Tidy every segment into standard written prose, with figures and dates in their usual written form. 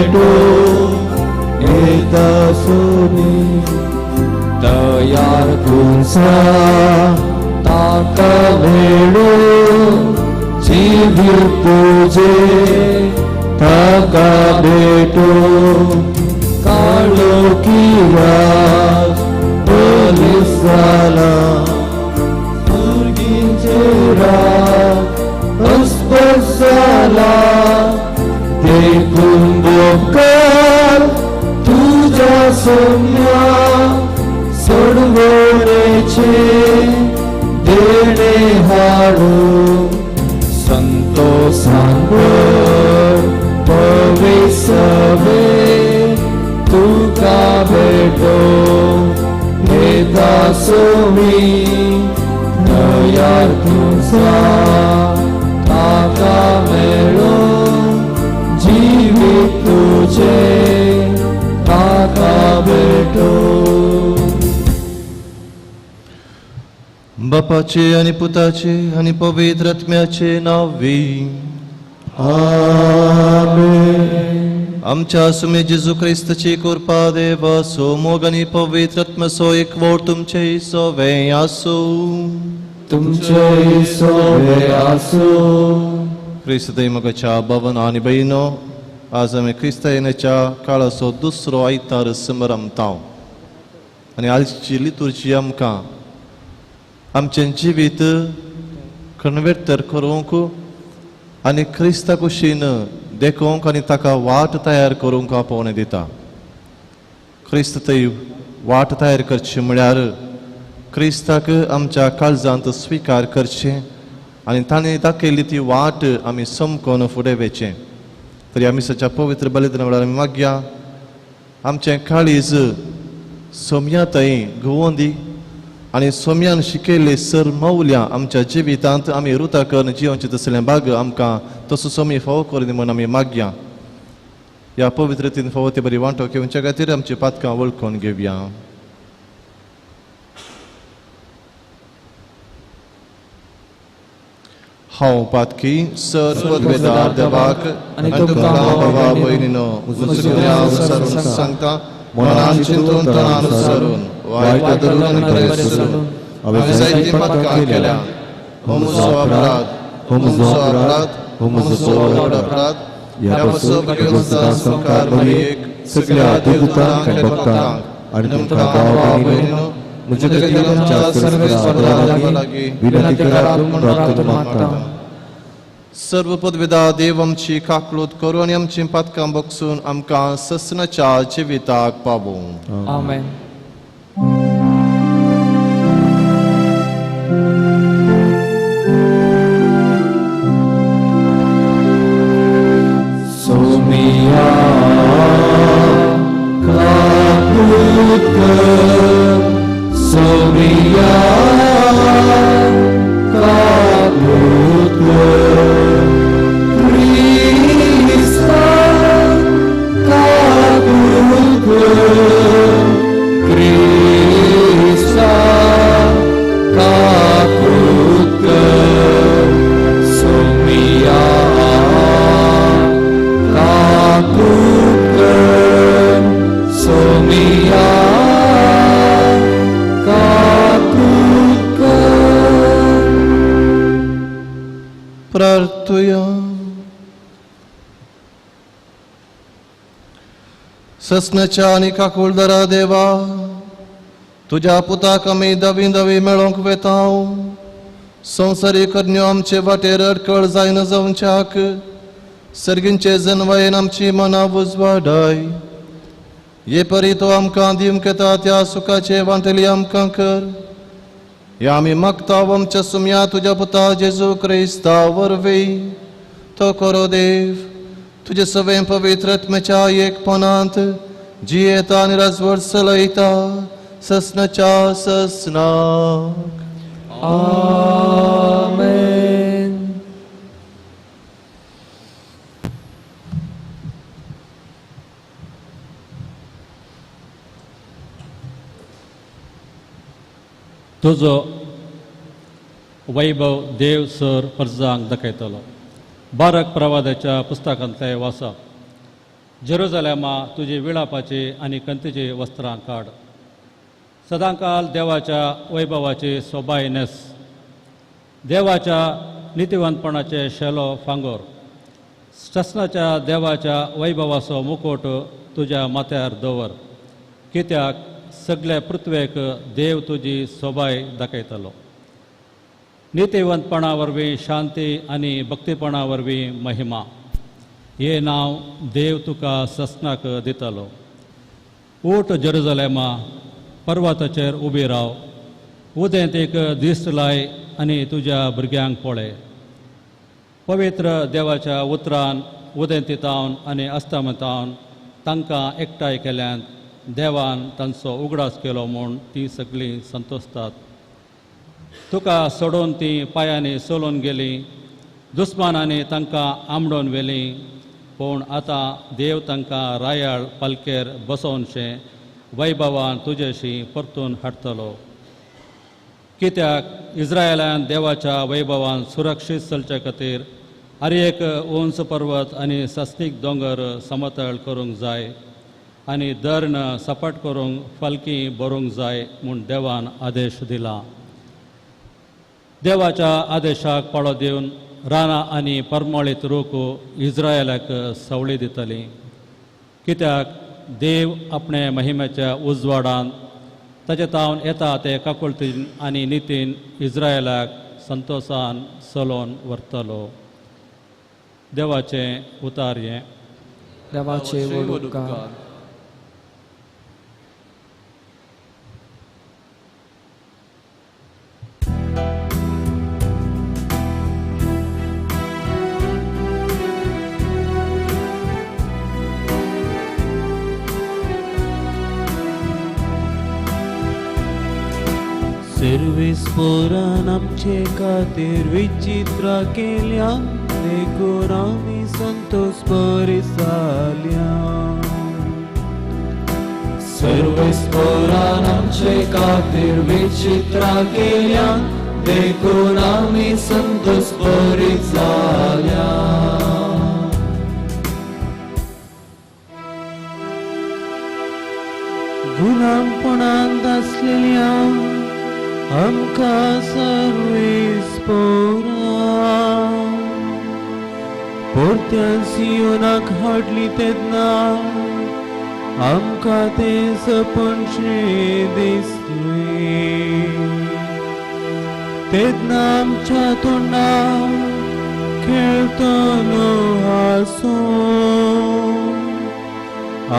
भेटो येतासुनी तयार तुमचा ताका भेडो जीवित तुझे ताका भेटो काळो किरा पोलिसाला मुर्गींचेरा अस्पसाला देखून बोकार तुझ्या सोम्या सोडवण्याचे देणे हाडू संतोषांवर पविसवे तुका भेटो येता सोमी तयार तुझा ताका मेळो जीवित तुझे ताका भेटो. बापाचे आणि पुताचे आणि पवित्र आत्म्याचे नावे आमेन. आमच्या सुमे जेजू ख्रिस्ताची कृपा देव सो मोग आणि पवित्र आत्मा सो एकवट तुमचे सोवे आसो. तुमचे सोवे आसो. ख्रिस्त दैमगाच्या भवन आणि बहिणो, आज आम्ही ख्रिस्त येण्याच्या काळाचो दुसरो आयतार समरमताव आणि आजची लितुर्जी आमकां आमचें जिवीत कन्वर्टर करूंक आनी क्रिस्ता कुशीन देखूंक आनी ताका वाट तयार करूंक आपोवणें दिता. क्रिस्त थंय वाट तयार करची म्हळ्यार क्रिस्ताक आमच्या काळजांत स्विकार करचें आनी ताणें दाखयली ती वाट आमी समकोन फुडें वेचें. तरी आमी सच्या पवित्र बलिदाना वेळार आमी मागया आमचें काळीज सोम्या थंय घुंवोवन दी आनी सोम्यान शिकयल्ली सर मौल्यां आमच्या जिवितांत आमी रुता करून जिवोवचें तसलें भाग आमकां तसो सोमी फावो करून दी म्हूण आमी मागया. ह्या पवित्रतेन फावो ती बरी वांटो घेवच्या खातीर आमची पातकां वळखून घेवया. हांव पातकी सर पदवेदार देवाक आनी तुमकां भावा भयणीनो मुजगुन्यांव सरून सांगता मनान चिंतून तनान सरून वायट धरून आनी बरें सरून हांवें जायतीं पातकां केल्या. हो म्हजो अपराध, हो म्हजो अपराध, हो म्हजो व्हड अपराध. ह्या म्हजो भगवंता संकार एक सगळ्या देवतांक आनी भक्तांक आनी तुमकां भावा भयणीनो म्हजे खातीर आमच्या सर्वेस्वरा लागीं विनंती करात म्हूण प्रार्थना मागता. सर्व पदवेदार देव आमची काकलूत करूं आनी आमची पातकां बगसून आमकां ससनाच्या जिविताक पावूं. आमेन. सोमिया काकलूत कर, सोमिया काकलूत कर. प्रार्थूया. ससनाच्या आनी काकुळदारा देवा, तुज्या पुताक आमी दवी दवी मेळोंक वेताव. संवसारी करण्यो आमचे वाटेर अडखळ जायन जावच्याक सर्गींचे जनवायेन आमची मनां उजवाडाय. ये परी तो आमकां दिवंक येता त्या सुखाचे वांटेली आमकां कर. हे आमी मागताव आमच्या सुम्या तुज्या पुता जेजू क्रिस्ता वरवीं. तो करो देव तुजे सवे पवित्र आत्म्याच्या एकपणांत जियेता आनी राजवट चलयता ससनाच्या ससनाक. आमेन. तुजो वैभव देव सर प्रजांक दाखयतलो. बारक प्रवादाच्या पुस्तकांतले वाचप. जेरुसलेमा तुझी विळापाची आणि कंतीची वस्त्रां काड. सदांकाल देवाच्या वैभवाची सोबाय नेस. देवाच्या नितिवंतपणाचे शेलो फांगोर. शासनाच्या देवाच्या वैभवाचो मुकुट तुज्या माथ्यार दवर. कित्याक सगळे पृथ्वेक देव तुजी सोबाय दाखयतलो. नितिवंतपणा वरवीं शांती आनी भक्तीपणा वरवीं महिमा. हे नांव देव तुका ससनाक दितलो. ऊट जेरुसलेमा, पर्वताचेर उबी राव. उदेंतीक दिश्ट लाय आनी तुज्या भुरग्यांक पळय. पवित्र देवाच्या उतरान उदेंतीतावन आनी अस्तमतावन तांकां एकठांय केल्यांत देवान तांचो उगडास केलो म्हूण तीं सगळीं संतोसतात. तुका सोडून तीं पांयांनी चलून गेलीं. दुस्मानांनी तांकां आंबडून व्हेलीं. पूण आतां देव तांकां रायाळ पालकेर बसोवनशें वैभवान तुजेशी परतून हाडटलो. कित्याक इस्रायेलान देवाच्या वैभवान सुरक्षीत चलचे खातीर हर एक उंच पर्वत आनी सस्तीक दोंगर समतळ करूंक जाय आनी धर्ण सपाट करूंक फलकी भरूंक जाय म्हूण देवान आदेश दिला. देवाच्या आदेशाक पाळो दिवन रानां आनी परमळीत रूख इस्रायेलाक सवळी दितली. कित्याक देव आपणे महिमेच्या उजवाडान ताचे तावन येता ते काकुळतीन आनी नितीन इस्रायेलाक संतोषान चलोवन व्हरतलो. देवाचें उतार हें. देवाचे वडुपकार. सर्वेस्पोरान आमचे खातीर विचित्रां केल्या. देखून आमी संतोष बरी जाल्या. सर्वेस्पोरान आमचे खातीर विचित्रां केल्या. देखून आमी संतोष बरी जाल्या. गुलामपणांत आसलेल्या आमकां सर्वेस्पोरा परत्यान सियोनाक हाडली तेन्ना आमकां तें सपनशें दिसलें. तेन्ना आमच्या तोंडार खेळटलो हांसो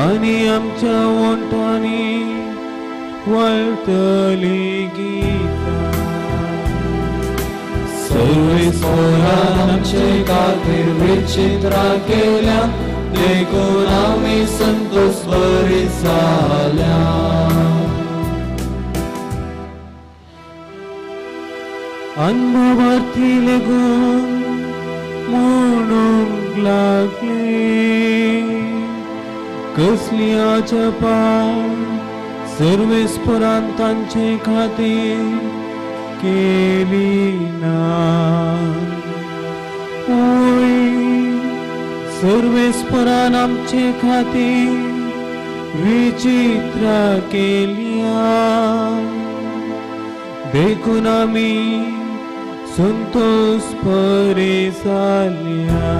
आनी आमच्या ओंठांनी वळटलीं गितां. सर्वेस्पोरान आमचे खातीर विचित्रां केल्या. देखून आमी संतोष बरी जाल्या. अनुभवार्थी लेगून म्हणूंक लागले कसली अजपा सर्वेस्पोरान तांचे खातीर केली ना. सर्वेस्पोरान आमचे खातीर विचित्रां केल्या. देखून आमी संतोष बरी जाल्या.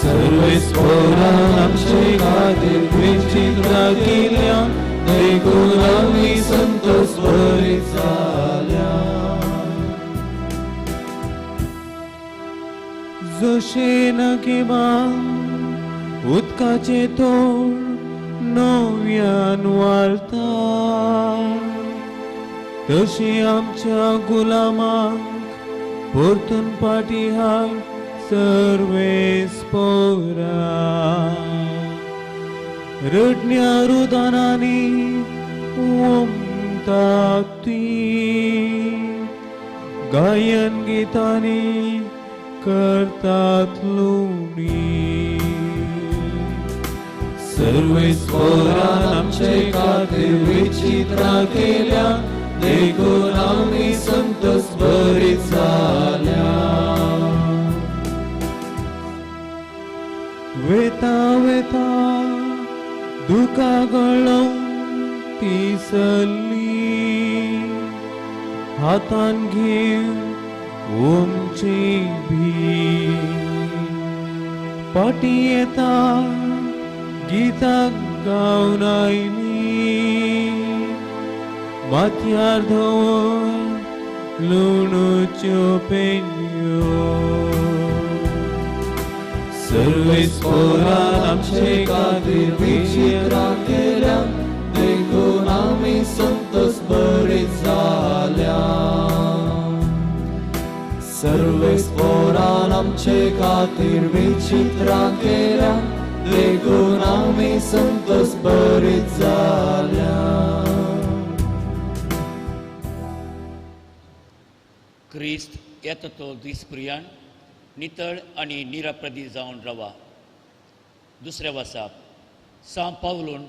सर्वेस्पोरान आमचे खातीर विचित्रां केल्या. देखून आमी संतोष बरी जाल्या. जशे नकेबान उदकाचे तोड नव्यान वाळटा तशी आमच्या गुलामांक परतून पाटी हाड सर्वेस्पोरा. रडण्या रुदानांनी ओमतात तीं गायन गितांनी करतात लुणी. सर्वेस्पोरान आमचे खातीर विचित्रां केल्या. देखून आमी संतोष बरी जाल्या. वेता वेता दुका गळम ती सल्ली हातान घेऊन ओमची भी पाटी येता गीताक गावन आयली माथ्यार धवन लुणूच्यो पेन्यो सर्वेस्परान आमचे खातीर विचित्रां केल्या देखून आमी संतोष बरीच जाल्या सर्वेस्परान आमचे खातीर विचित्रां केल्या देखून आमी संतोष बरीच जाल्या क्रिस्त येता तो दिसप्रियान नितळ आनी निराप्रदी जावन रावा. दुसरें वासाप सांव पावलून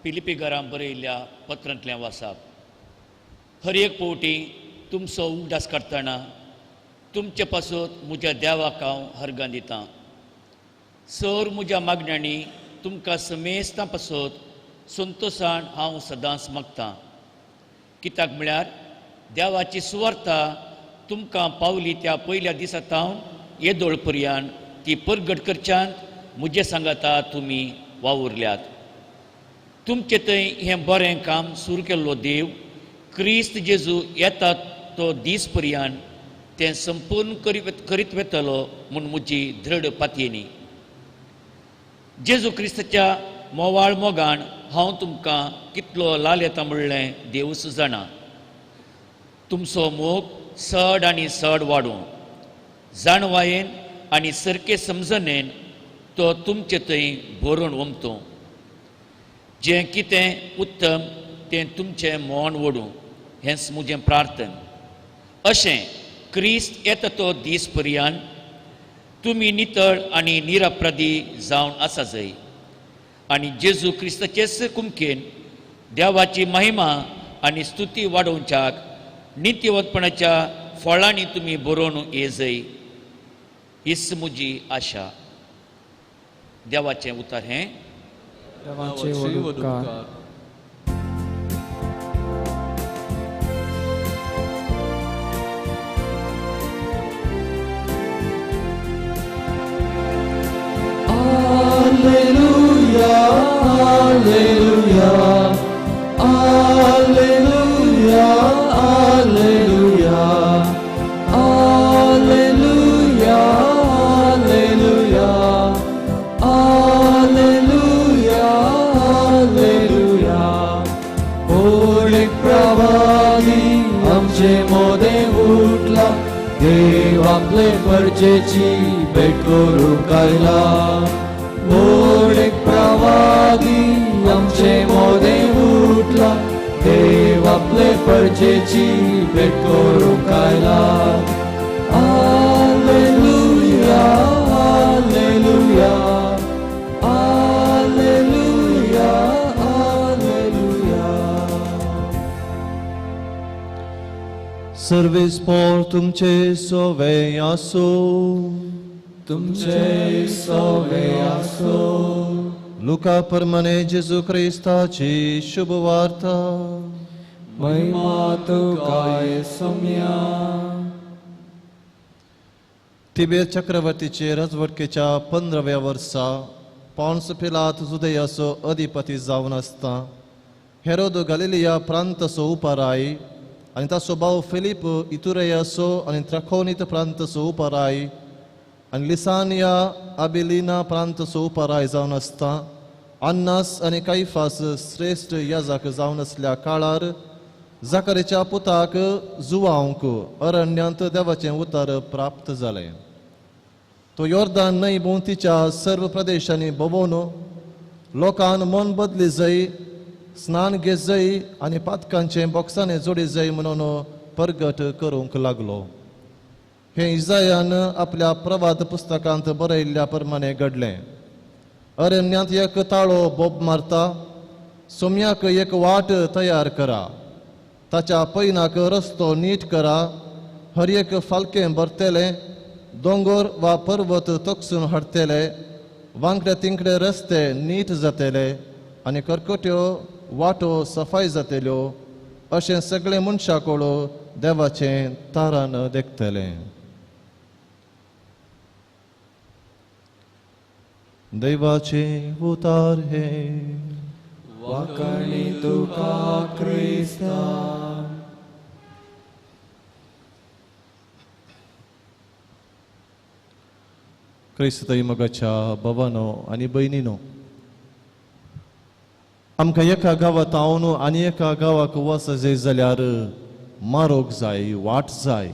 पिलिपिगरां बरयल्ल्या पत्रांतलें वासाप. हर एक पावटी तुमचो उगडास काडटना तुमचे पासून म्हज्या देवाक हांव हरगां दितां. सर म्हज्या मागण्यांनी तुमकां समेस्तां पासून संतोशान हांव सदांच मागतां. कित्याक म्हळ्यार देवाची सुवार्ता तुमकां पावली त्या पयल्या दिसा तावन येदोळ पर्यंत ती परगट करच्यान म्हजे सांगाता तुमी वावुरल्यात. तुमचे थंय हें बरें काम सुरू केल्लो देव क्रिस्त जेजू येता तो दीस पर्यंत तें संपूर्ण करीत वेतलो म्हूण म्हजी दृढ पातयेनी. जेजू क्रिस्ताच्या मोवाळ मोगान हांव तुमकां कितलो लाल येता म्हणलें देवूच जाणा. तुमचो मोग चड आनी चड वाडूं जाणवायेन आनी सारके समजणेन तो तुमचे थंय भरून वमतो. जें कितें उत्तम तें तुमचें मोन ओडूं हेंच म्हजें प्रार्थन. अशें क्रिस्त येता तो दीस पर्यंत तुमी नितळ आनी निराप्रदी जावन आसा जय आनी जेजू क्रिस्ताचेच कुमकेन देवाची महिमा आनी स्तुती वाडोवच्याक नित्यवतपणाच्या फळांनी तुमी बरोवन येजय हीच म्हजी आशा. देवाचें उतर हें देवाचे वडुपकार. Alleluia, alleluia, alleluia, alleluia, alleluia, alleluia, alleluia, alleluia. ओढेक प्रभावी आमचे मोदे उठला देव आपले परचेची भेट करूंक आयला. ओढेक प्रवादी आमचे मोदे उठला देव आपले परचेची भेट करूंक आयला. Alleluia, alleluia, alleluia, alleluia. सर्वेस्पोर तुमचे सोवे आसो. तुमचे सोवे आसो. लुका प्रमाणे जेजू क्रिस्ताची शुभ वार्ता. महिमा तुका येसुम्या. तिबेर चक्रवर्तीचे राजवटकेच्या 15व्या वर्सा पॉन्स पिलात जुदेयाचो अधिपती जावन आसता हेरोद गलिलिया प्रांताचो उपाराय आनी ताचो भाव फिलीप इतुरेयाचो आनी त्रखोनीत प्रांताचो उपाराय आनी लिसानिया आबिलिना प्रांताचो उपाराय जावन आसता अन्नास आनी कैफास श्रेष्ठ याजक जावन आसल्या काळार जाकरेच्या पुताक जुवांक अरण्यांत देवाचें उतर प्राप्त जालें. तो योर्दान न्हंय भोंवतीच्या सर्व प्रदेशांनी भोंवून लोकांन मन बदली जाय स्नान घेत जाय आनी पातकांचे बॉक्सांनी जोडी जाय म्हणून परगट करूंक लागलो. हे इजायान आपल्या प्रवाद पुस्तकांत बरयल्ल्या प्रमाणे घडलें. अरण्यांत एक ताळो बोब मारता सोम्याक एक वाट तयार करा ताच्या पैनाक रस्तो नीट करा हर एक फालकें भरतेलें दोंगर वा पर्वत तोकसून हाडतेले वांकडे तिंकडे रस्ते नीट जातले आनी करकट्यो वाटो सफाई जातल्यो अशें सगळे मनशाकोळ देवाचें तारान देखतले. दैवाचे उतार हे वाकणी तुका क्रिस्ता. क्रिस्त मोगाच्या भावानो आनी भयणीनो, आमकां एका गांवांत हांवन आनी एका गांवाक वचत जाल्यार मारोग जाय, वाट जाय.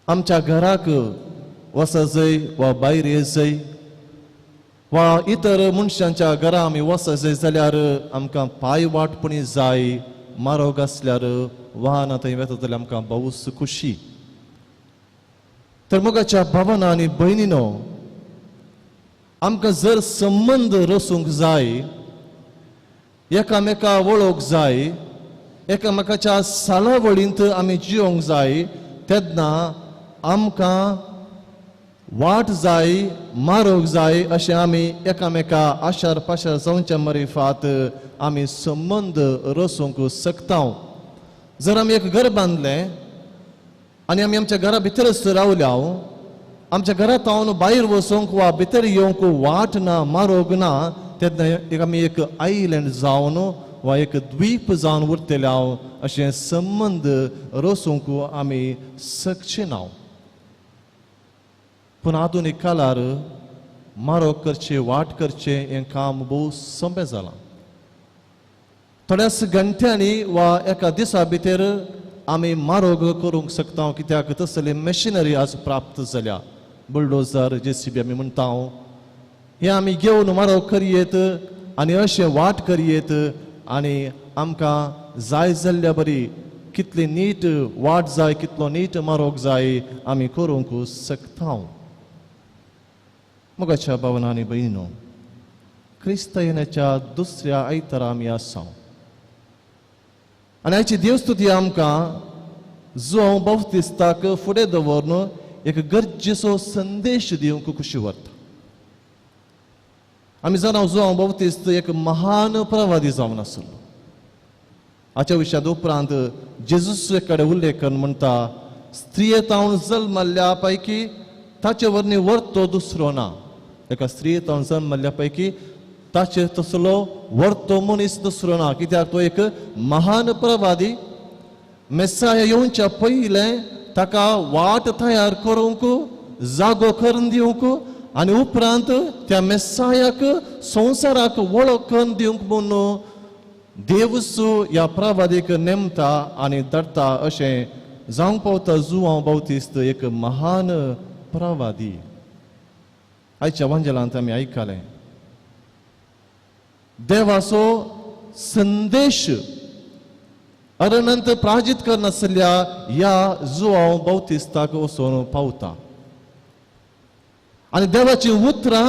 आमच्या घराक वचत जाय वा भायर येत जाय वा इतर मनशांच्या घरा आमी वचत जाल्यार आमकां पांय वाटपणी जाय. मारोग आसल्यार वाहनां थंय वता जाल्यार आमकां भोवूच खुशी. तर मोगाच्या भावानो आनी भयणीनो, आमकां जर संबंद रचूंक जाय, एकामेका वळोवंक जाय, एकामेकाच्या साळावळींत आमी जियोंक जाय, तेन्ना आमकां वाट जाय, मारोग जाय अशें आमी एकामेका आशार पाशार जावच्या मरेफात आमी संबंद रचूंक शकता. जर आमी एक घर बांदलें आनी आमी आमच्या घरा भितरच रावल्या, आमच्या घरांत हांव भायर वचोंक वा भितर येवंक वाट ना, मारोग ना, तेन्ना आमी एक आयलँड जावन वा एक द्वीप जावन उरतले अशें संबंध रचूंक आमी शकचे ना. पूण आधुनीक काळार मारोग करचे, वाट करचे हें काम भोव सोंपें जालां. थोड्याच घंट्यांनी वा एका दिसा भितर आमी मारोग करूंक शकता, कित्याक तसली मशिनरी आज प्राप्त जाल्या. बुलडोजर, JCB आमी म्हणटा, हे आमी घेवन मारोग करयेत आनी अशें वाट करयेत आनी आमकां जाय जाल्ल्या बरी कितली नीट वाट जाय, कितलो नीट मारोग जाय आमी करूंक शकता. मोगाच्या भावांनो आनी भयणीनो, क्रिस्त येण्याच्या दुसऱ्या आयतारा आमी आसा आनी आयची देवस्तुती आमकां जुआंव बावतिस्ताक फुडें दवरून एक गरजेचो संदेश दिवंक कशी व्हरता. आमी जाणा जुआंव बावतिस्त एक महान प्रवादी जावन आसलो. हाच्या विशयांत उपरांत जेजूस कडेन उल्लेख करून म्हणटा, स्त्रियेंत हांव जल्मल्ल्या पैकी ताचे वरणी वर्तो दुसरो ना. एका स्त्रियेंत हांव जल्मल्ल्या पैकी ताचे तसलो वर्तो मनीस दुसरो ना, कित्याक तो एक महान प्रवादी. मेस्साया येवच्या पयलें ताका वाट तयार करूंक, जागो करून दिवंक आनी उपरांत त्या मेस्सायाक संवसाराक वळख करून दिवंक म्हणून देवूच ह्या प्रवादीक नेमता आनी धाडटा. अशें जावंक पावता जुआंव बावतिस्त एक महान प्रवादी. आयच्या वांजेलांत आमी आयकलें, देवाचो संदेश अनंत प्राजित करनासल्या ह्या जुआंव बावतिस्ताक वचून पावता आनी देवाची उतरां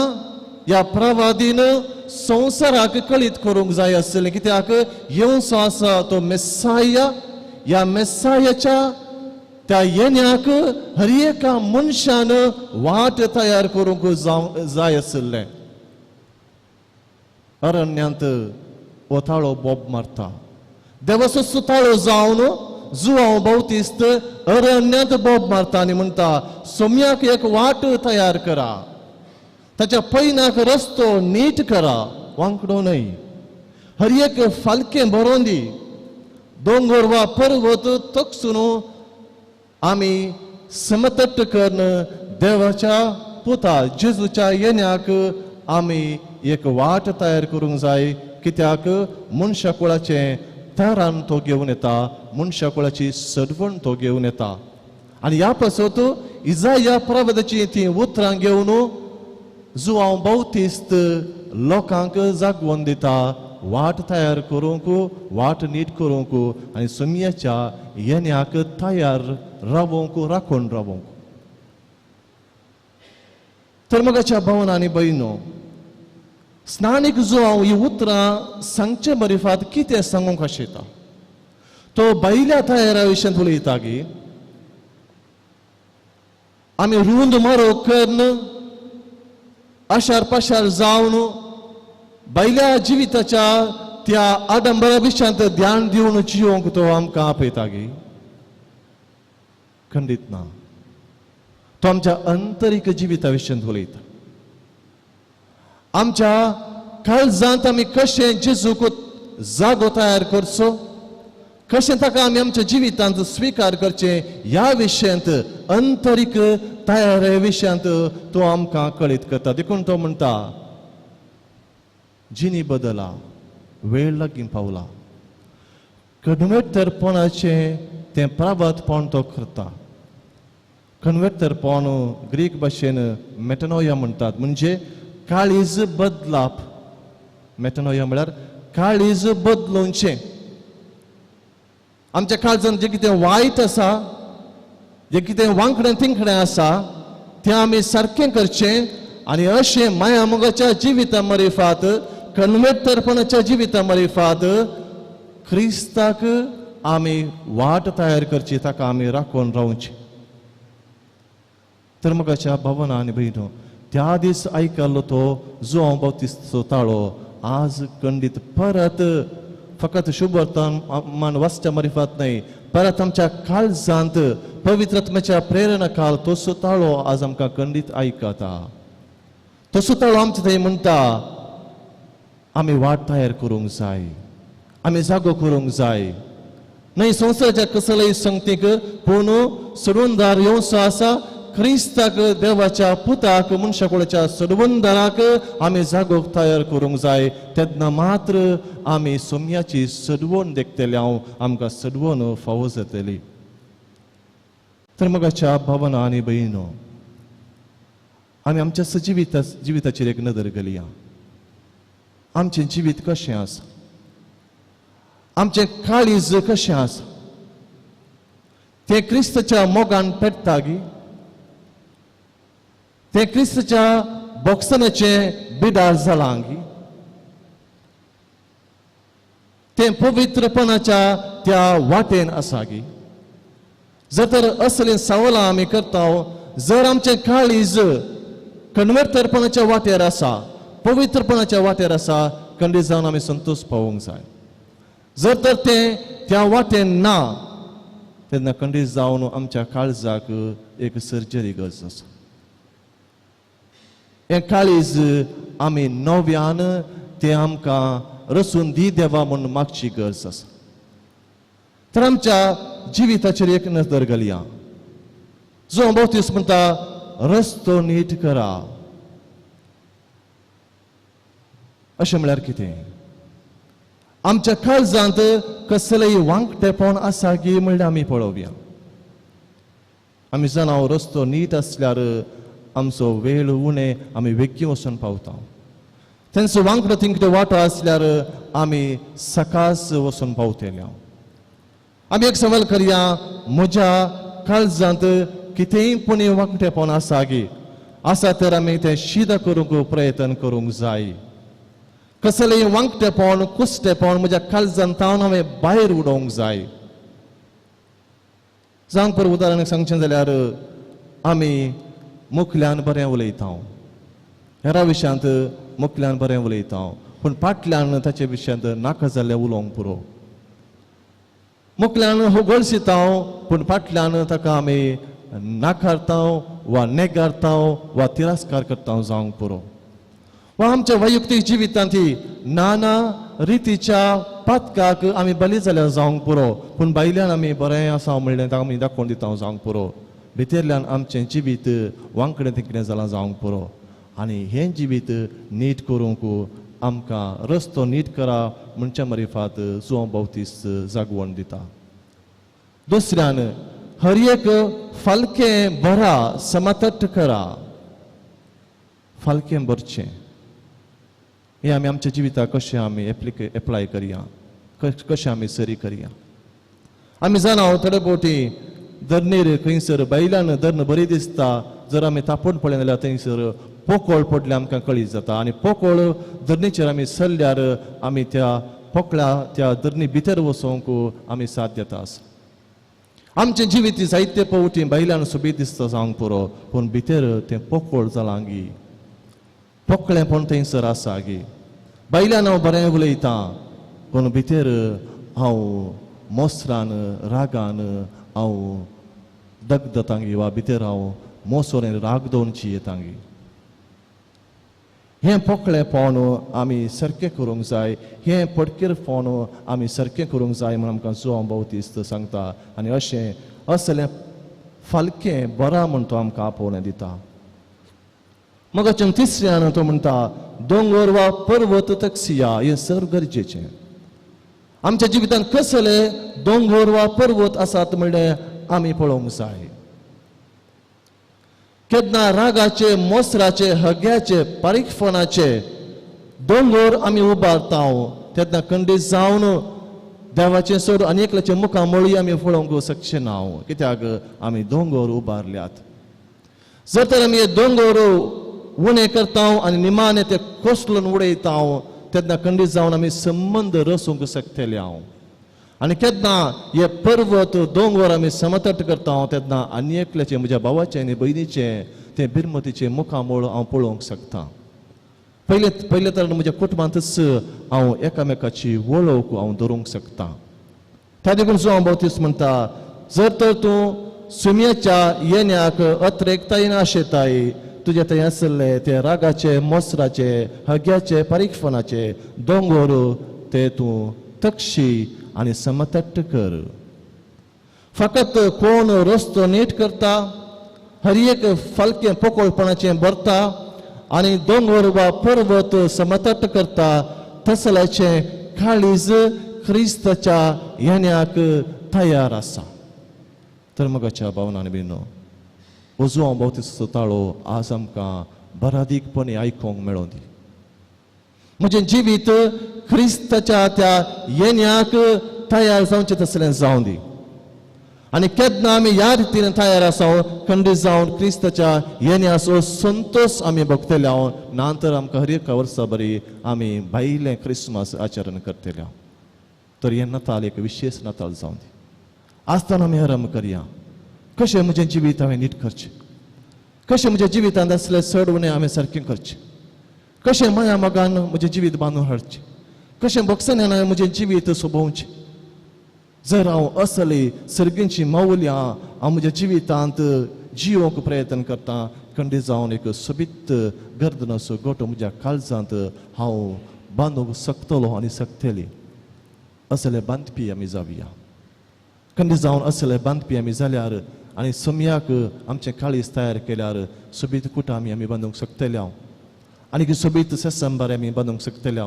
ह्या प्रवादीन संवसाराक कळीत करूंक जाय आसलें, कित्याक येवचो आसा तो मेस्साया. ह्या मेस्सायाच्या त्या येण्याक हर एका मनशान वाट तयार करूंक जाय आसलें. अरण्यांत ओताळो बोब मारता. देवाचो सुताळो जावन जुआंव बावतिस्त अरण्यांत बोब मारता आनी म्हणटा, सोम्याक एक वाट तयार करा, ताच्या पैनाक रस्तो नीट करा, वांकडो न्हय. हर एक फालकें बरोवन दी, दोंगर वा पर्वत तोखसून आमी समतट्ट करून देवाच्या पुता जेजूच्या येण्याक आमी एक वाट तयार करूंक जाय. कित्याक मनशा कुळाचें तारान तो घेवन येता, मनशा कुळाची सडवण तो घेवन येता. आनी ह्या पासत इजाया प्रवादाची ती उतरां घेवन जुआंव बावतिस्त लोकांक जागोवन दिता, वाट तयार करूंक, वाट नीट करूंक आनी सोम्याच्या येण्याक तयार रावोंक, राखून रावोंक. तर मोगाच्या भावांनो आनी भयणीनो, स्नानीक जुआंव ही उतरां सांगचे मरेफात कितें सांगूंक आशेता. तो भायल्या तयारा विशयांत उलयता की आमी रुंद मारोग करून आशार पाशार जावन बैल्या जिविताच्या त्या आडंबरा विशयांत ध्यान दिवन जिवंक तो आमकां आपयता गे? खंडीत ना. तो आमच्या अंतरीक जिविता विशयी उलयता. आमच्या काळजांत आमी कशें जेजूक जागो तयार करचो, कशें ताका आमी आमच्या जिवितांत स्विकार करचे, ह्या विशयांत अंतरीक तयारे विशयांत तो आमकां कळीत करता. देखून तो म्हणटा, जिनी बदला, वेळ लागीं पावला. कणवेतरपणाचें तें प्रावातपण तो करता. कणवेतरपण ग्रीक भाशेन मेटनोया म्हणटात, म्हणजे काळीज बदलाप. मेटनोया म्हळ्यार काळीज बदलोवचें. आमच्या काळजांत जें कितें वायट आसा, जें कितें वांकडें तिंकडें आसा, तें आमी सारकें करचें आनी अशें माया मोगाच्या जिविता मरेफात, कणवेतरपणाच्या जिविता मरेफात क्रिस्ताक आमी वाट तयार करची, ताका आमी राखून रावचें. तर मोगाच्या भावना आनी भयणो, त्या दीस आयकल्लो तो जुआंव बाप्तिस्ताचो ताळो आज खंडीत परत फकत शुभ वर्तमान वाचच्या मरिफात न्हय, परत आमच्या काळजांत पवित्र आत्म्याच्या प्रेरणा काल तो सुताळो आज आमकां खंडीत आयकता. तो सुताळो आमचे थंय म्हणटा, आमी वाट तयार करूंक जाय, आमी जागो करूंक जाय. न्हय संवसाराच्या कसलेय संगतीक, पूण सोडवणदार येवचो आसा. क्रिस्ताक, देवाच्या पुताक, मनशाकुळाच्या सोडवणदाराक आमी जागो तयार करूंक जाय. तेन्ना मात्र आमी सोम्याची सोडवण देखतले, आमकां सोडवण फावो जातली. तर मोगाच्या भावना आनी भयणो, आमी आमच्या जिविताचेर एक नदर घालया. आमचें जिवीत कशें आसा, आमचें काळीज कशें आसा, तें क्रिस्ताच्या मोगान पेट्टा गी? तें क्रिस्ताच्या भोगसनाचें बिडार जालां गी? तें पवित्रपणाच्या त्या वाटेन आसा गी? जर तर असलें सावलां आमी करता, जर आमचें काळीज कणवेतरपणाच्या वाटेर आसा, पवित्रपणाच्या वाटेर आसा, खंडीत जावन आमी संतोश पावोवंक जाय. जर तर तें त्या वाटेन ना, तेन्ना खंडीत जावन आमच्या काळजाक एक सर्जरी गरज आसा. हें काळीज आमी नव्यान तें आमकां रचून दी देवा म्हूण मागची गरज आसा. तर आमच्या जिविताचेर एक नदर घालया. जो बाप्तिस्त म्हणटा, रस्तो नीट करा. अशें म्हळ्यार कितें? आमच्या काळजांत कसलेय वांकडेपण आसा गी म्हणल्यार आमी पळोवया. आमी जाणा रस्तो नीट आसल्यार आमचो वेळ उणें आमी वेगळी वचून पावता. तेंचो वांकडो तिंकडे वाटो आसल्यार आमी सकास वचून पावतले. आमी एक सवाल करया, म्हज्या काळजांत कितेंय पुणे वांकडेपण आसा गी? आसा तर आमी तें सिद्ध करूंक प्रयत्न करूंक जाय. कसलेय वांकडेपण, कुस्तेपण म्हज्या काळजांतावन हांवें भायर उडोवंक जाय. जावंक पर उदाहरण सांगचें जाल्यार आमी मुखल्यान बरें उलयता, हेरा विशयांत मुखल्यान बरें उलयता, पूण फाटल्यान ताचे विशयांत नाका जाल्लें उलोवंक पुरो. मुखल्यान होगळशिता, पूण फाटल्यान ताका आमी नाकारता वा नेगारता वा तिरस्कार करता जावंक पुरो. वा आमच्या वैयक्तीक जिवितांत नाना रितीच्या पातकाक आमी बली जाल्यार जावंक पुरो, पूण भायल्यान आमी बरें आसा म्हणलें ताका आमी दाखोवन दिता जावंक पुरो. भितरल्यान आमचें जिवीत वांकडें तिकडें जालां जावंक पुरो. आनी हें जिवीत नीट करूंक आमकां रस्तो नीट करा म्हणच्या मरिफात जुआंव बाप्तिस्त जागवण दिता. दुसऱ्यान, हर एक फालकें बरा समतट करा. फालकें बरचें हें आमी आमच्या जिविताक कशें आमी एप्लाय करया, कशें आमी सरी करया. आमी जाणा थोडे फावटी धरणेर खंयसर बैलान धरण बरी दिसता, जर आमी तापोवन पळयलें जाल्यार थंयसर पोकोळ पडल्यार आमकां कळीत जाता. आनी पोकोळ धरणीचेर आमी सरल्यार आमी त्या पोकळ्या त्या धरणी भितर वचोंक आमी साथ दिता. आमचें जिवीत जायते फावटी बैलान सोबीत दिसता जावंक पुरो, पूण भितर तें पोकोळ जालां गी. पोकळेपण थंयसर आसा गे. भायल्यान हांव बरें उलयतां पूण भितर हांव मोसरान रागान हांव दगदतां गे वा भितर हांव मोसोरें राग दोनची येतां गे. हें पोकळेपण आमी सारकें करूंक जाय. हें पडकेरपण आमी सारकें करूंक जाय म्हूण आमकां जुआंव बावतिस्त सांगता. आनी अशें असलें फालकें बरा म्हूण तो आमकां आपोवणें दिता. मगाच्यान तिसऱ्यान तो म्हणटा दोंगर वा पर्वत तकसिया. हें सर्व गरजेचें. आमच्या जिवितांत कसले दोंगर वा पर्वत आसात म्हणलें आमी पळोवंक जाय. केन्ना रागाचे, मोसराचे, हग्याचे, पारीकपणाचे दोंगर आमी उबारता तेन्ना खंडीत जावन देवाचें सोड आनी एकल्याचे मुखां मळी आमी पळोवंक शकचे ना. कित्याक आमी दोंगर उबारल्यात. जर तर आमी हे दोंगर उणें करता आनी निमाणें ते कोसलून उडयता तेन्ना खंडीत जावन आमी संबंद रसूंक शकतले. आनी केन्ना हे पर्वत दोंगर आमी समतट करता तेन्ना आनी एकल्याचें म्हज्या भावाचें आनी भयणीचें तें बिरमतीचें मुखामोळ हांव पळोवंक शकता. पयले तर म्हज्या कुटुंबांतच हांव एकामेकाची वळख हांव धरूंक शकता. त्या देखून जो हांव बावतीस म्हणटा जर तर तूं सुमयेच्या येण्याक अत्रेकतायेन आशेताय तुजे थंय आसले ते रागाचे, मोसराचे, हग्याचे, पारीकपणाचे दोंगर ते तूं तक्षी आनी समतट्ट कर. फकत कोण रस्तो नीट करता, हर एक फालकें पोकळपणाचें भरता आनी दोंगर वा पर्वत समतट्ट करता तसल्याचें काळीज क्रिस्ताच्या येण्याक तयार आसा. तर मगाच्या भावनांनी बिनो अजून हांव बावतिस्ताचो ताळो आज आमकां बरादीकपणी आयकोंक मेळों दी. म्हजें जिवीत क्रिस्ताच्या त्या येण्याक तयार जावचें तसलें जावं दी. आनी केन्ना आमी ह्या रितीन तयार आसात खंडीत जावन क्रिस्ताच्या येण्याचो संतोश आमी भोगतले नंतर आमकां हर एका वर्सा बरी आमी भायलें क्रिस्मस आचरण करतले. तर हें नाताल एक विशेश नाताल जावं दी. आसतना आमी आराम करया. कशें म्हजें जिवीत हांवें नीट करचें, कशें म्हज्या जिवितांत आसलें चड उणें हांवें सारकें करचें, कशें माया मोगान म्हजें जिवीत बांदून हाडचें, कशें भोगसण्यान हांवें म्हजें जिवीत सोबोवचें. जर हांव असली सर्गींची मौल्यां हांव म्हज्या जिवितांत जियोंक प्रयत्न करता खंडीत जावन एक सोबीत गर्दनाचो गोटो म्हज्या काळजांत हांव बांदूंक शकतलो आनी शकतली. असले बांदपी आमी जावया. खंडीत जावन असले बांदपी आमी जाल्यार आनी समयाक आमचें काळीज तयार केल्यार सोबीत कुटां आमी बांदूंक शकतले आनी सोबीत सेसंबार आमी बांदूंक शकतले.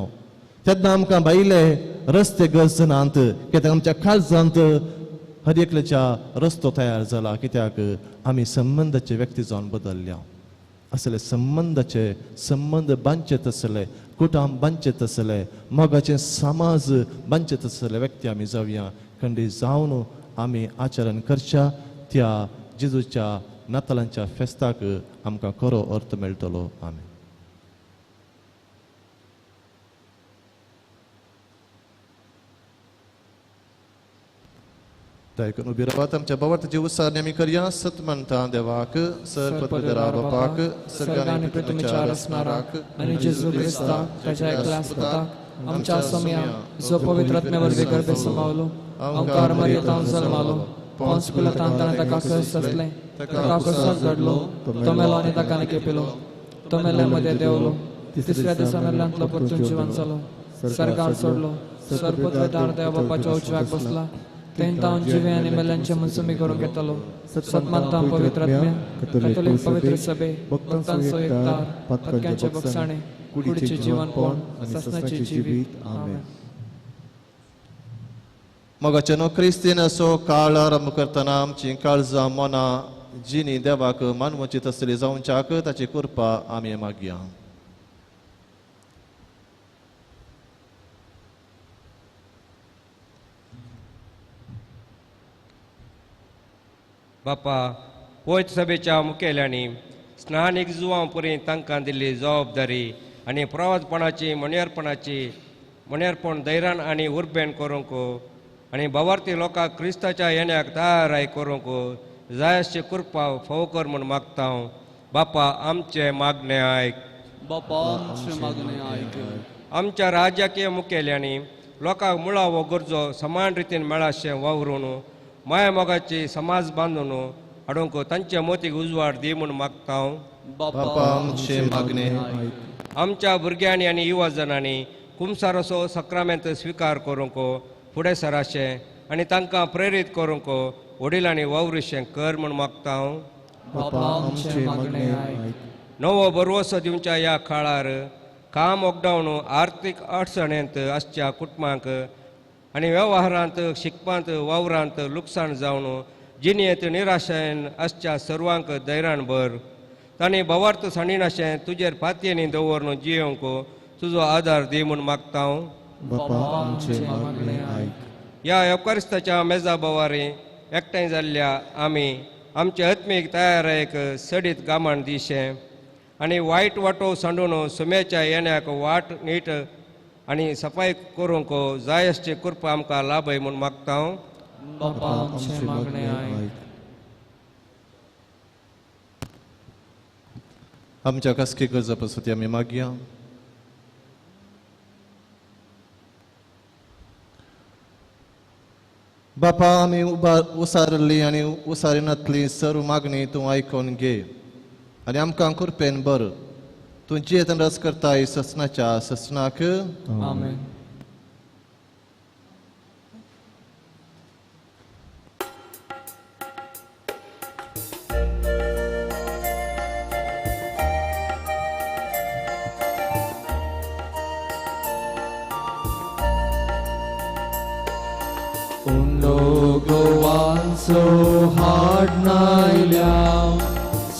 तेन्ना आमकां भायले रस्ते गरजनात कित्याक आमच्या काळजांत हर एकल्याच्या रस्तो तयार जाला. कित्याक आमी संबंदाचे व्यक्ती जावन बदलल्या. असले संबंध बांदचे तसले, कुटुंब बांदचे तसले, मोगाचे समाज बांदचे तसले व्यक्ती आमी जावया. खंडीत जावन आमी आचरण करच्या त्या जेजूच्या नातालांच्या फेस्ताक आमकां खरो अर्थ मेळटलो. आमी देखून उबी रावात. आमच्या भावार्थाची उत्साहाने आमी करया. सत म्हणटा देवाक, सर्पदगरा बापाक, सर्गांनी पृथ्वीच्या रचणाराक आणि जेजू ख्रिस्ताक ताच्या एकल्या आस्पताक आमच्या समया जो पवित्र आत्म्यावर गर्भे समावलो, अवकार मर्यादांत जल्मालो, पोंस पिलातान ताणें ताका कस असलें, ताका कसोच घडलो, तो मेलो आनी ताका केपिलो, तो मेल्ल्यांमध्ये देंवलो, तिसऱ्या दिसा मेल्ल्यांतलो परतून जिवंत जालो, सर्गार सोडलो, सर्पदगरार देवा बापाच्या उजव्याक बसला, तें तावन जिवे आनी मेल्ल्यांचे मनसुमी करूंक येतलो. सत्मानता पवित्र आत्म्या, कॅथोलिक पवित्र सभे, भक्तांचो एकतार, पत्क्यांचे भक्षाणे, कुडीचे जीवनपण, ससनाचे जिवीत. आमेन. मोगाचे नो क्रिस्तीन असो काळ आरंभ करतना आमची काळजां मनां जिनी देवाक मानवची तसली जावच्याक ताची कृपा आमी मागया. बापा, पोयत सभेच्या मुखेल्यांनी स्नानीक जुवां पुरी तांकां दिल्ली जबाबदारी आनी प्रवासपणाची मणेरपण धैर्यान आनी उर्बेन करूंक आनी भावार्थी लोकांक क्रिस्ताच्या येण्याक तयाराय करूंक जाय अशी कृपा फावो कर म्हूण मागता. बापा, आमचे मागणे आयक. बापा आमचे मागणे ऐक. आमच्या राजकीय मुखेल्यांनी लोकांक मुळावो गरजो समान रितीन मेळाशें वावरून माया मोगाची समाज बांदून हाडूंक तांच्या मोतीक उजवाड दी म्हूण मागता हांव. बापा आमचे मागणे आमच्या भुरग्यांनी आनी युवजनांनी कुमसारसो सक्रामेंत स्विकार करूंक फुडें सराशें आनी तांकां प्रेरीत करूंक वडिलांनी वावरुशें कर म्हूण मागता हांव. बापा आमचे मागणे ऐक. नवो बरवसो दिवच्या ह्या काळार काम ओगडावन आर्थीक अडचणेंत आसच्या कुटुंबांक आनी वेव्हारांत शिकपांत वावरांत लुकसाण जावन जिणेंत निराशेन आसच्या सर्वांक धैर्यान भर. तांणी भवार्थ साणीनाशें तुजेर फातयेनी दवरून जियोंक तुजो आदार दी म्हूण मागता हांव. बापा आमचे मागणे ऐक. ह्या एवकारिस्ताच्या मेजा बोवारी एकठांय जाल्ल्या आमी आमचे आत्मीक तयारेक सडीत गामान दिशें आनी वायट वाटो सांडून सुमेच्या येण्याक वाट नीट आनी सफाई करूंक जाय आसची कृपा आमकां लाभय म्हूण मागता हांव. बापा आमचे मागणे ऐक. आमच्या कसकी गरजा पासत आमी मागया. बापा आमी उसारली आनी उसारिनातली सर्व मागणी तूं आयकून घे आनी आमकां कृपेन बर. तूं जेतन रस करताय ससनाच्या ससनाक. आमेन. गोवांचो हाडनायल्या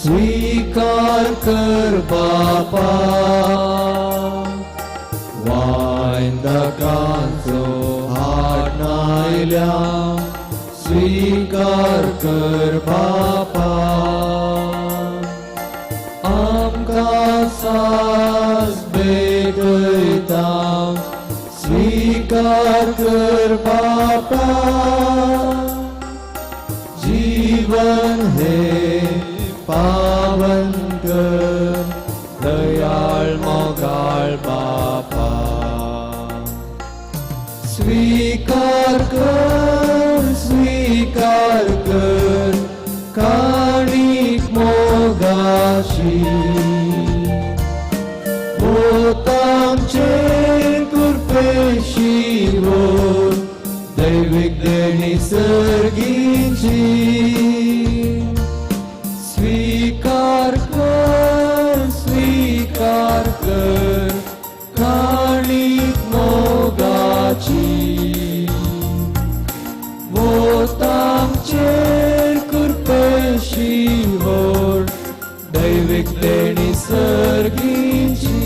स्वीकार कर बापा. वायंदकांचो हाडनायल्या स्वीकार कर बापा. आमकां सास भेटयता स्वीकार कर बापा. जीवन हे पावन कर दयाळ मोगाळ बापा. स्वीकार कर काणीक मोगाशी. आमचे कृपेशिवोर दैविक देणी सर्गीची. स्वीकार कर काणीक मोगाची. आमचे कृपेशिवोर दैविक देणी सर्गीची.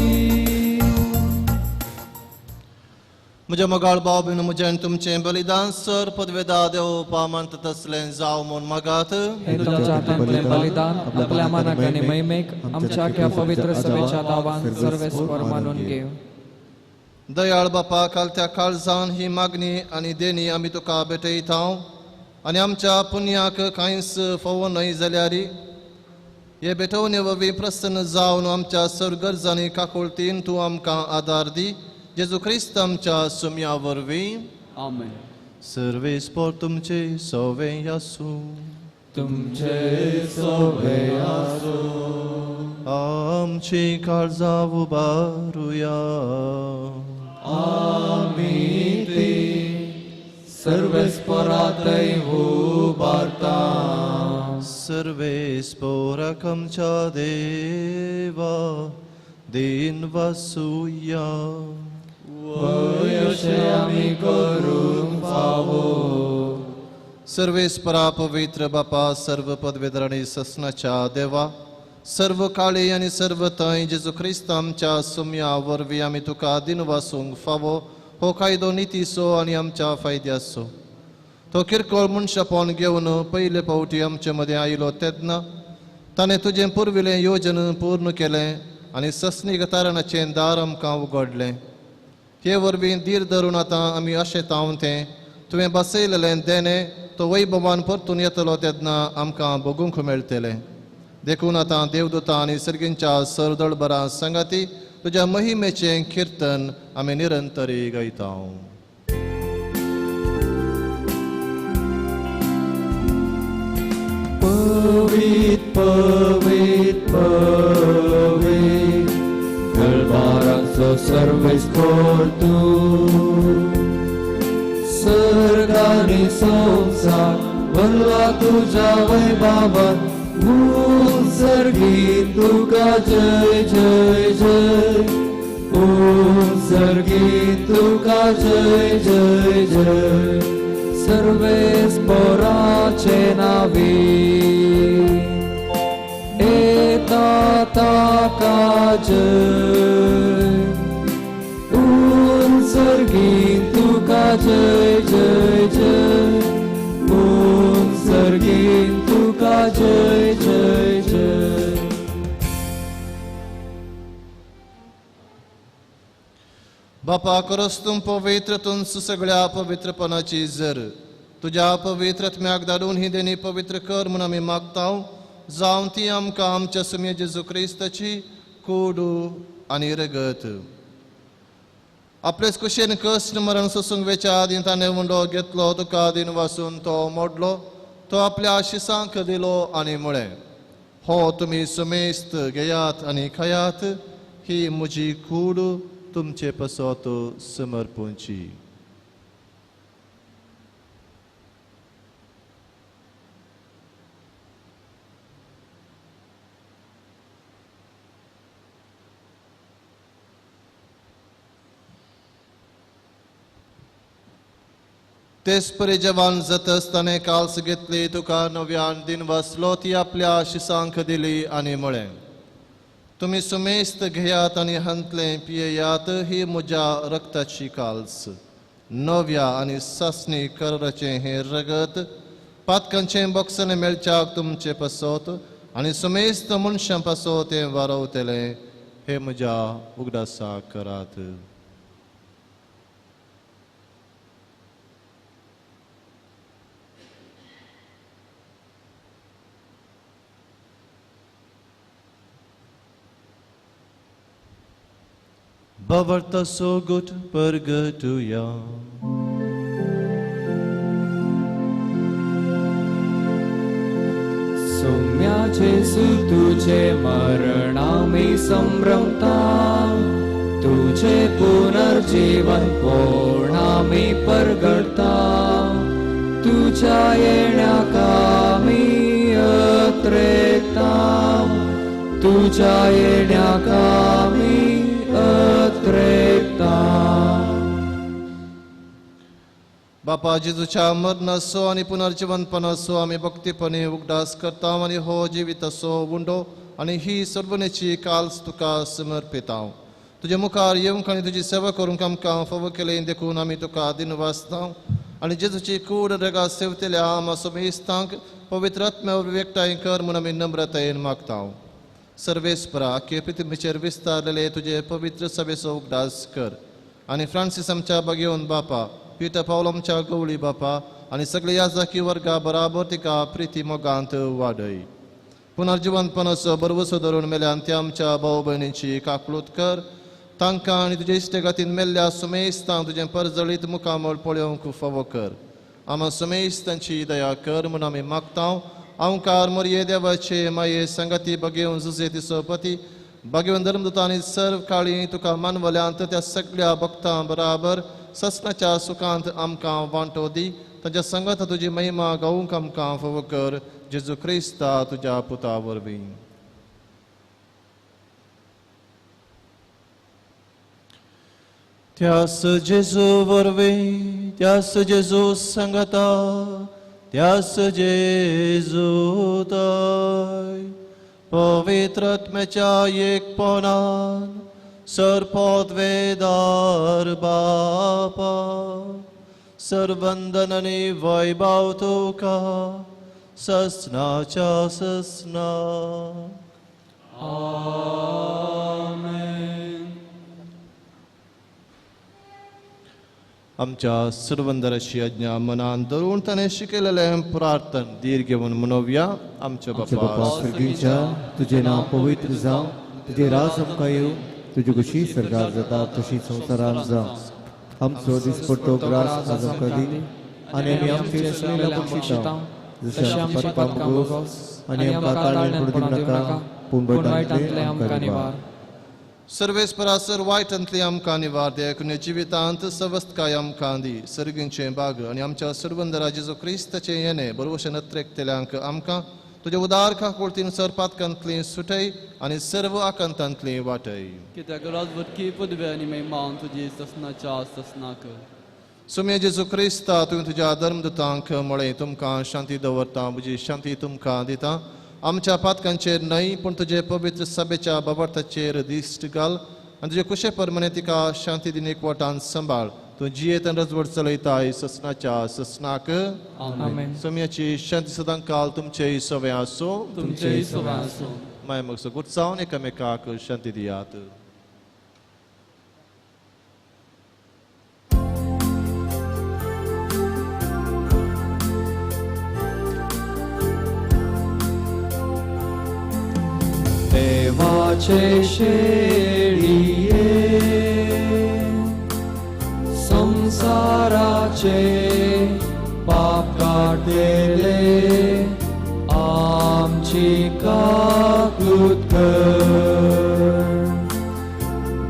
म्हज्या मोगाळ भाव भयण म्हजें तुमचें बलिदान सर पदवेदा देवपा म्हणटा तसलें जावं म्हूण मागात. हे तुमच्या हातांतलें बलिदान आपल्या मनाक आनी महिमेक आमच्या आख्या पवित्र सभेच्या दावान सर्वेस्वर मानून घेव. दयाळ बापा कालत्या काळजान ही मागणी आनी देणी आमी तुका भेटयता आनी आमच्या पुण्याक कांयच फोव न्हय जाल्यार हे भेटवणे वरवीं प्रसन्न जावन आमच्या सर्व गरजांनी काकुळतीन तूं आमकां आदार दी. जेजू क्रिस्त आमच्या सुम्या वरवीं. आमेन. सर्वेस्पर तुमचे सवें आसूं. तुमचे सोबे आसो. आमची काळजां उबारुया. आमी ते सर्वेस्परातय उबारता. सर्वेस्पोरक आमच्या देवा दिन वासुया. वयशे आमी करूंक फावो. सर्वेस्परा पवित्र बापा सर्व पदवेदराणी ससनाच्या देवा सर्व काळी आनी सर्व थंय जेजू क्रिस्त आमच्या सुम्या वरवीं आमी तुका दिन वासूंक फावो. हो कायदो नितीसो आनी आमच्या फायद्याचो. तो किरकोळ मनशापण घेवन पयले फावटी आमचे मदें आयलो तेन्ना ताणें तुजें पुर्विलें योजन पूर्ण केलें आनी ससनीक तारणाचें दार आमकां उगडलें. हे वरवीं धीर धरून आतां आमी अशें तावन तें तुवें बसयलेलें देणें तो वैभवान परतून येतलो तेन्ना आमकां भोगूंक मेळटलें. देखून आता देवदूतां आनी सर्गींच्या सरदळबरां संगती तुज्या महिमेचें किर्तन आमी निरंतरी गायता. Păvit, păvit, păvit, Gălbarață Sarves portu. Sărgani संसार बनला तुझ्या वैभवात, भूल सर्गी तुका जय जय जय, भूल सर्गी तुका जय जय जय. सर्वेस पोराचे नावी एता ताका जय, सर्गी तुका जय जय जय, सर्गी तुका जय जय जय. बापा करोस तुम पवित्रतून सगळ्या पवित्रपणाची जर तुझ्या पवित्रत्म्याक धाडून ही देणी पवित्र कर म्हणून आमी मागतां. जावं ती आमकां आमच्या सुम्य जेजू क्रिस्ताची कूड आनी रगत. आपलेच कुशेन कश्ट मरण सोसूंक वेच्या आदीं ताणें मुंडो घेतलो, तुका आदीन वासून तो मोडलो, तो आपल्या आशिसांक दिलो आनी म्हळें, हो तुमी सुमेस्त घेयात आनी खायात, ही म्हजी कूड तुमचे पसत समर्पूंची. तेच परी जवान जातस ताणें काल्स घेतली, तुका नव्यान दिन वाचलो, ती आपल्या शिसांक दिली आनी म्हळें, तुमी सुमेस्त घेयात आनी हंतले पियेयात, ही म्हज्या रक्ताची काल्स, नव्या आनी सासणी करराचें हें रगत, पातकांचें बॉक्सने मेळच्याक तुमचे पसत आनी सुमेस्त मनशां पासत तें वारवतलें, हे म्हज्या उगडासा करात. Bavarta so gut purgatuja. Soumya जेसू तुझे मरणामी संभ्रमता, तुझे पुनर्जीवन पोळणामी परगडता, तुझ्या येण्याकामी अत्रेकता, तुझ्या येण्याकामी अत्रेकता. बापा जेजूच्या मरणाचो आनी पुनर्जीवनपणाचो आमी भक्तीपणे उगडास करता आनी हो जिविताचो उंडो आनी ही सर्वनेची काल्स तुका समर्पिता. तुजे मुखार येवंक आनी तुजी सेवा करूंक आमकां फावो केलें देखून आमी तुका दिन वाचता आनी जेजूची कूड रगा सेवतल्या आमा सुमेस्तांक पवित्र आत्म्यावर एकठांय कर म्हूण आमी नम्रतायेन मागता. सर्वेस्परा के पृथ्वीचेर विस्तारलेले तुझे पवित्र सभेचो उगडास कर आनी फ्रांसीस आमच्या बागेवन बापा, पिटर पावल आमच्या गवळी बापा आनी सगळे याजकी वर्गा बराबर तिका प्रिती मोगांत वाडय. पुनर्जीवनपणाचो बरवसो धरून मेल्यान त्या आमच्या भाऊ भयणींची काकळूत कर. तांकां आनी तुजे इश्टेगातीन मेल्ल्या सुमेस्तांक तुजें परजळीत मुखामळ पळोवंक फावो कर. आमा सुमेस्तांची दया कर म्हूण आमी मागता. अवकार मोरये देवाचे माये संगती बगेवन झुजे तिचो पती बगेवन धर्मदूतांनी सर्व काळी तुका मानवल्यांत त्या सगळ्या भक्तां बराबर ससनाच्या सुखांत आमकां वांटो दी. ताच्या संगत तुजी महिमा गावूंक आमकां फावो कर. जेजू क्रिस्ता तुज्या पुता वरवीं. त्यास जेजू वरवीं, त्यास जेजू संगता, त्यास जेजूताय पवित्र आत्म्याच्या एकपणान सरपदवेदार बापा सर्वंदन आनी वैभव तुका ससनाच्या ससना. आमच्या सर्वंदराची आज्ञा मनान धरून ताणें शिकयलेलें प्रार्थन धीर घेवन मनोवया. आमच्या बापा स्वर्गीच्या तुझे नाव पवित्र जावं, तुझे राज आमकां येवं, तुजी कशी सरकार जाता तशी संवसारांत जावं. आमचो दिसपट्टो ग्रास आज आमकां दी, आनी आमी आमचे सगळ्या बक्षिसां जशें आमची पातकां भोगोस, आनी आमकां ताळण्यात पडूं दिवं, पूण वायटांतले आमकां निवार. सर्वेस्परा सर्वायटांतली आमकां निवार दे, कुणे जिवितांत सवस्तकाय आमकां दी. सर्गींचें बाग आनी आमच्या सर्वंदरा जेजू क्रिस्ताचें येणें बरोवशें नत्रेकतेल्यांक आमकां तुज्या उदार काकुळतीनुसार पातकांतली सुटय आनी सर्व आकांतांतली वाटय. कित्याक राजवटकी पदवी आनी महिमा तुजी ससनाच्या ससनाक. सुमे जेजू क्रिस्ता तुवें तुज्या धर्मदुतांक म्हळें तुमकां शांती दवरता, म्हजी शांती तुमकां दिता. आमच्या पातकांचेर न्हय पूण तुजे पवित्र सभेच्या बाबताचेर दिश्ट घाल आनी तुजे कुशे परमणे तिका शांती दिन एकवटान सांबाळ. तूं जियेत आनी रजवट चलयताय ससनाच्या ससनाक. आमेन. सोम्याची शांती सदां काल तुमचे सवय आसो. तुमचे सवय आसूं. माय मग गुटसावन एकामेकाक शांती दियात. देवाचे शेळिये संसाराचे पाप काढले आमची काकूत कर.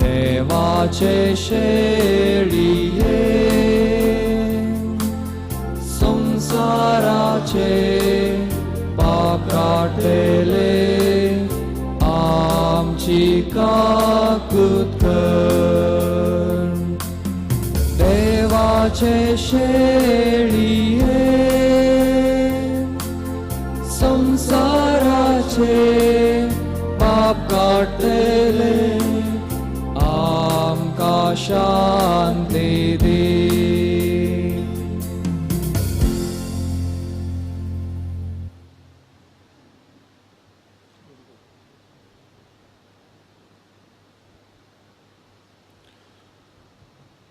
देवाचे शेळिये संसाराचे पाप काढले आमची काकूत कर. देवाचे शेळिये संसाराचे पाप काढले आमकां शांती दी.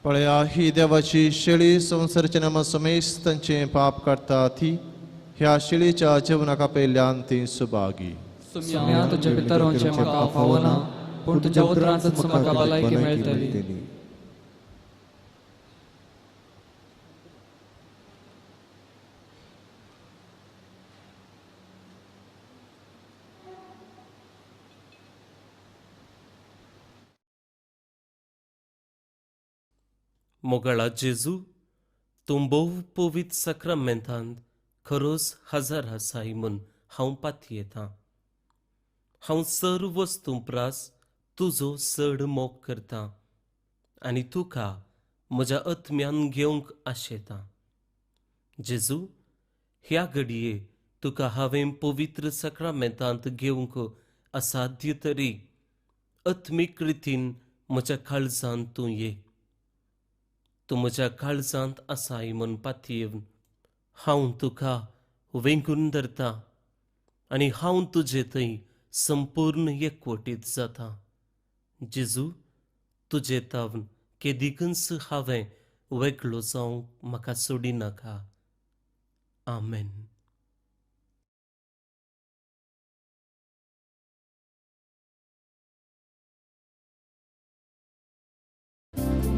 पळया ही देवाची शेळी संवसाराच्या नामा समेस तांचे पाप काडटा ती. ह्या शेळीच्या जेवणाका पयल्यान ती सुभागी. सुम्या तुझ्या पितरांचे म्हाका फावना, पूण तुज्या उतरांतच म्हाका भलायकी मेळटली. मोगळा जेजू तूं भोव पवित्र सक्रामेंतांत खरोच हजर आसाय म्हूण हांव पातयेतां. हांव सर्व वस्तू प्रास तुजो चड मोग करतां आनी तुका म्हज्या आत्म्यान घेवंक आशेतां. जेजू, ह्या घडये तुका हांवें पवित्र सक्रामेंतांत घेवंक असाध्य तरी आत्मीक रितीन म्हज्या काळजांत तूं ये. तूं म्हज्या काळजांत आसाय म्हूण पातयेवन हांव तुका वेंगून धरतां आनी हांव तुजे थंय संपूर्ण एकवटीत जाता. जेजू, तुजे तावन केदिकच हांवें वेगळो जावंक म्हाका सोडिनाका. आमेन.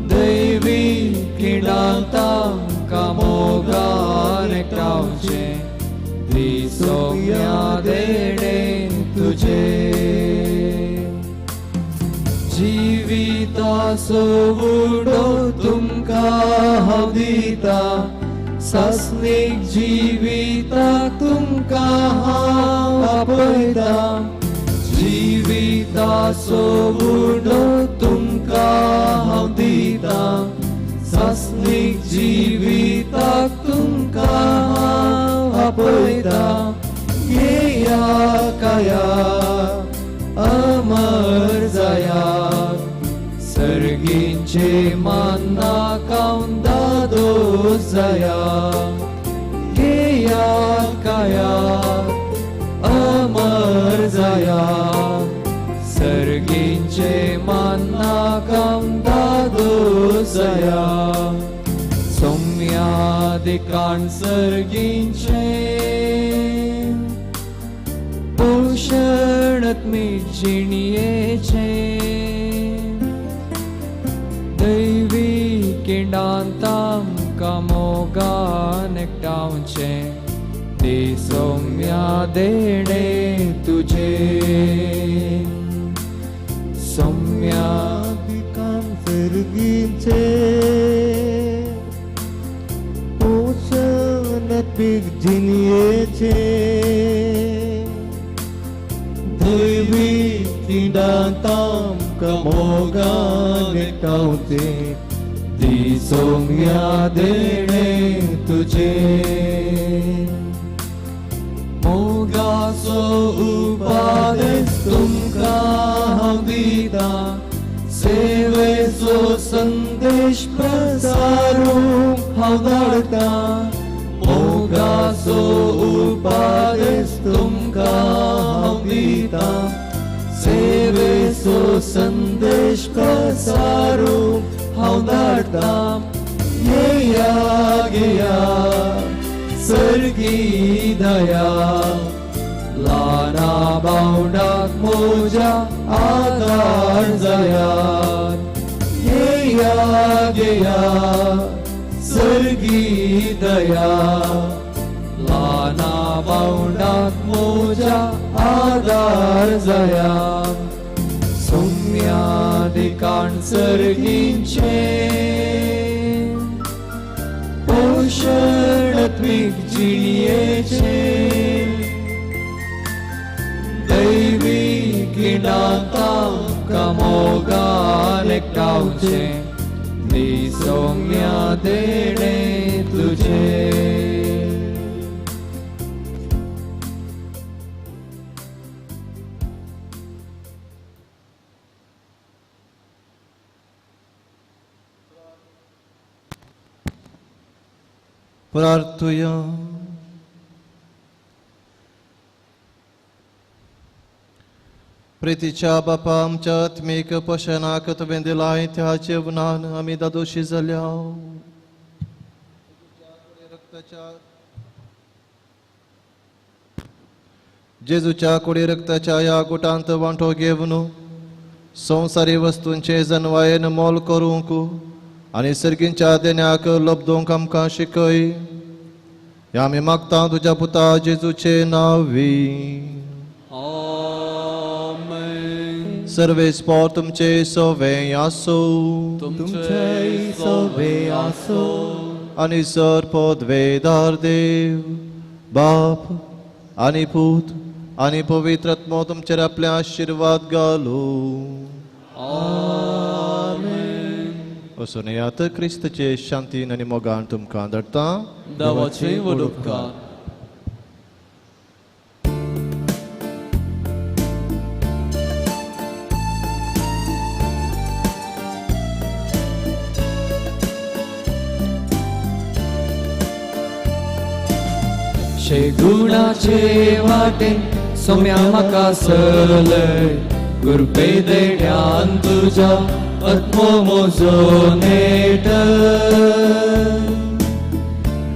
दैवी किडांत तांकां मोगान एकटावचे दिसोम्या देणे तुजे. जिविताचो उडो तुमकां हांव दिता, सस्नीक जिविताक तुमकां हांव आपयता. जिविताचो उडो तुमकां हांव दिता, सस्नीक जिविताक तुमकां हांव आपयता. येया काया अमर जाया, सर्गींचे मान्ना कावन दादोस जाया. येया काया अमर जाया, सर्गींचे मान्ना कावन दादोस जाया. सोम्यादिकान् सर्गींचे पोषणात्मी जिणयेचे दैवी किंडांताम कामोगान एकटावचे ते सौम्या देणे तुझे सौम्यादिकान् सर्गींचे पोषणात्मिक जिणयेचे दैवी किंडांताम कामोगान एकटावचे ती सौम्या देणे तुझे मोगाचो उपादेश तुमकां हांव दिता सेवेचो संदेश प्रसारूंक हांव धाडटा मोगाचो उपादेश तुमकां हांव दिता सेवेचो संदेश प्रसारूंक हांव धाडटा येया घेया सर्गी दया ल्हाना भावंडाक म्हज्या आदार जायात येया घेया सर्गी दया ल्हाना भावंडाक म्हज्या आदार जायात सौम्यादिकान् सर्गींचे पोषणात्मिक जिणयेचे दैवी किंडांताम कामोगान एकटावचे ती सौम्या देणे तुझे प्रार्थुया. प्रितीच्या बापा आमच्या आत्मीक पोशणाक तुवें दिलाय त्या जेवणान आमी दादोशी जाल्या जेजूच्या कुडी रक्ताच्या या गुटांत वांटो घेवन संवसारी वस्तूंचे जनवायेन मोल करूंक आनी सर्गींच्या देण्याक लब्धोंक आमकां शिकय. ह्या आमी मागता तुज्या पुता जेजूचे नांवी. आमेन. सर्वेस्पोर तुमचे सोवें आसूं. तुमचेय सोवें आसूं. आनी सर पोदवेदार देव बाप आनी पूत आनी पवित्र आत्मो तुमचेर आपले आशिर्वाद घालूं. आमेन. वचून येयात क्रिस्तचे शांतीन आनी मोगान तुमकां धाडटा. देवाचे व्हड उपकार. गुणाचे वाटेन सोम्या म्हाका चलय कृपे देण्यान तुज्या आत्मो म्हजो नेट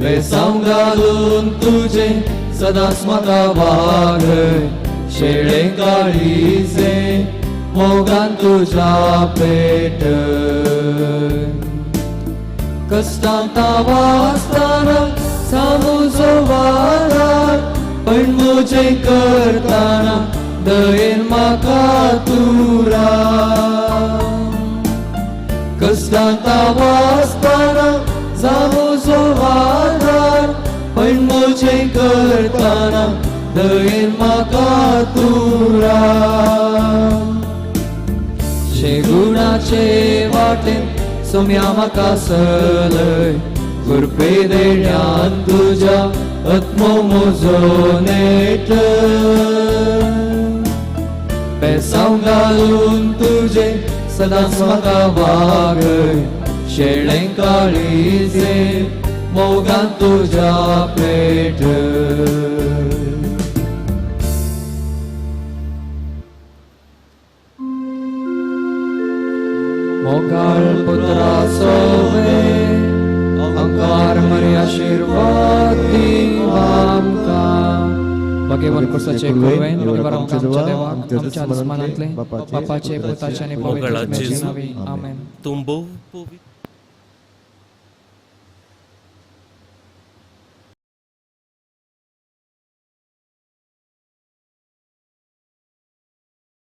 वेसांव घालून तुजे सदांच म्हाका वागय शेळे काळीजे मोगान तुज्या पेट कश्टांत वाचताना सामुजो वारार पण मुझे करताना दयेन म्हाका तुरा कश्टांत वाचताना सामुजो वारार पण मुझे करताना दयेन म्हाका तुरा शेगुणाचे वाटेन सोम्या म्हाका चलय कृपे देण्यान तुज्या आत्मो म्हजो नेट पेसांव घालून तुजे सदांच म्हाका वागय शेळे काळीजे मोगान तुज्या पेट मोगाळ पुत्रा सोवे अंकार मरी आशीर्वाद मगे वनकुसाचे कुरवेन निवारक आमच्या देवाक आमच्या दुस्मनांतले बापाचे पुताचे आणि मोगळा पवित्र जेजू नावे आमेन. तुम बहु पवित्र